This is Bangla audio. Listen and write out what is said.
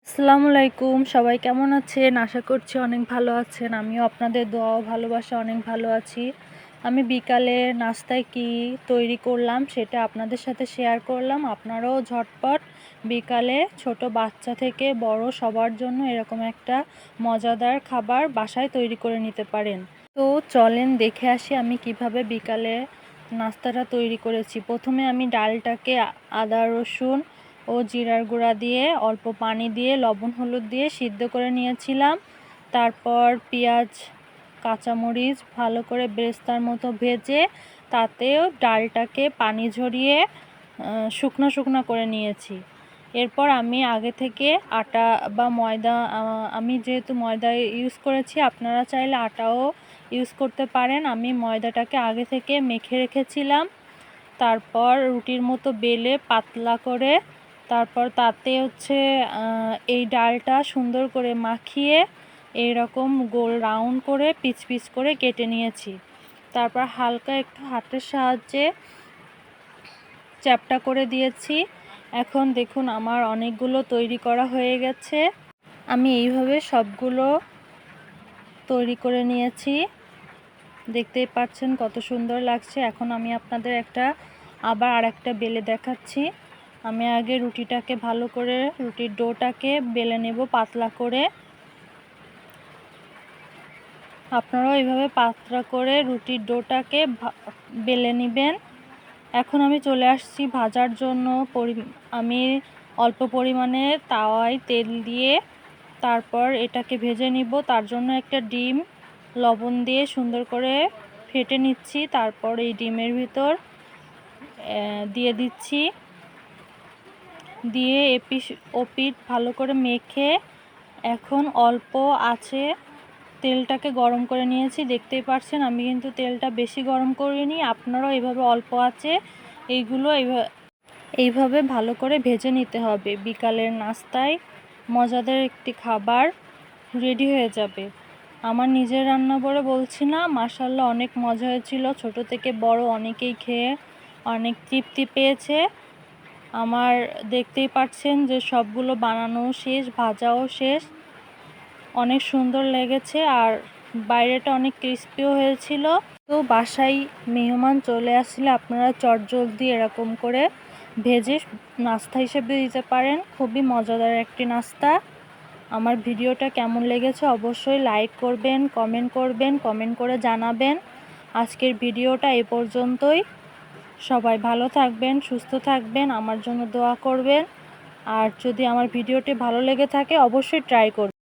আসসালামু আলাইকুম। সবাই কেমন আছেন? আশা করছি অনেক ভালো আছেন। আমিও আপনাদের দোয়া ও ভালোবাসায় অনেক ভালো আছি। আমি বিকালে নাস্তায় কি তৈরি করলাম সেটা আপনাদের সাথে শেয়ার করলাম। আপনারাও ঝটপট বিকালে ছোট বাচ্চা থেকে বড় সবার জন্য এরকম একটা মজাদার খাবার বাসায় তৈরি করে নিতে পারেন। তো চলেন দেখে আসি আমি কিভাবে বিকালে নাস্তাটা তৈরি করেছি। প্রথমে আমি ডালটাকে আদা রসুন ও জিরার গুঁড়া দিয়ে অল্প পানি দিয়ে লবণ হলুদ দিয়ে সিদ্ধ করে নিয়েছিলাম। তারপর পেঁয়াজ কাঁচামরিচ ভালো করে বেরেস্তার মতো ভেজে তাতেও ডালটাকে পানি ঝরিয়ে শুকনো শুকনো করে নিয়েছি। এরপর আমি আগে থেকে আটা বা ময়দা, আমি যেহেতু ময়দা ইউজ করেছি আপনারা চাইলে আটাও ইউজ করতে পারেন। আমি ময়দাটাকে আগে থেকে মেখে রেখেছিলাম। তারপর রুটির মতো বেলে পাতলা করে তারপর তাতে এই ডালটা সুন্দর করে মাখিয়ে এইরকম গোল রাউন্ড করে পিচ পিচ করে কেটে নিয়েছি। তারপর হালকা একটু হাতের সাহায্যে চ্যাপ্টা করে দিয়েছি। এখন দেখুন আমার অনেকগুলো তৈরি করা হয়ে গেছে। আমি এইভাবে সবগুলো তৈরি করে নিয়েছি। দেখতেই পাচ্ছেন কত সুন্দর লাগছে। এখন আমি আপনাদের আবার আরেকটা বেলে দেখাচ্ছি। আমি আগে রুটিটাকে ভালো করে রুটির ডোটাকে বেলে নেব পাতলা করে। আপনারাও এইভাবে পাতলা করে রুটির ডোটাকে বেলে নেবেন। এখন আমি চলে আসছি ভাজার জন্য। আমি অল্প পরিমাণে তাওয়ায় তেল দিয়ে তারপর এটাকে ভেজে নিব। তার জন্য একটা ডিম লবণ দিয়ে সুন্দর করে ফেটে নিচ্ছি। তারপর এই ডিমের ভিতর দিয়ে দিচ্ছি, দিয়ে ওপিঠ ভালো করে মেখে এখন অল্প আছে তেলটাকে গরম করে নিয়েছি। দেখতেই পাচ্ছেন আমি কিন্তু তেলটা বেশি গরম করিনি। আপনারাও এইভাবে অল্প আছে এইগুলো এইভাবে ভালো করে ভেজে নিতে হবে। বিকালের নাস্তায় মজাদার একটি খাবার রেডি হয়ে যাবে। আমার নিজের রান্না বলে বলছি না, মাশাআল্লাহ অনেক মজা হয়েছিল। ছোট থেকে বড় অনেকেই খেয়ে অনেক তৃপ্তি পেয়েছে। আমার দেখতেই পাচ্ছেন যে সবগুলো বানানো শেষ, ভাজাও শেষ। অনেক সুন্দর লেগেছে আর বাইরেটা অনেক ক্রিস্পিও হয়েছিল। তো বাসায় মেহমান চলে আসলে আপনারা চটজলদি এরকম করে ভেজে নাস্তা হিসেবে দিতে পারেন। খুবই মজাদার একটি নাস্তা। আমার ভিডিওটা কেমন লেগেছে অবশ্যই লাইক করবেন, কমেন্ট করে জানাবেন। আজকের ভিডিওটা এ পর্যন্তই। সবাই ভালো থাকবেন, সুস্থ থাকবেন, আমার জন্য দোয়া করবেন। আর যদি আমার ভিডিওটি ভালো লেগে থাকে অবশ্যই ট্রাই করবেন।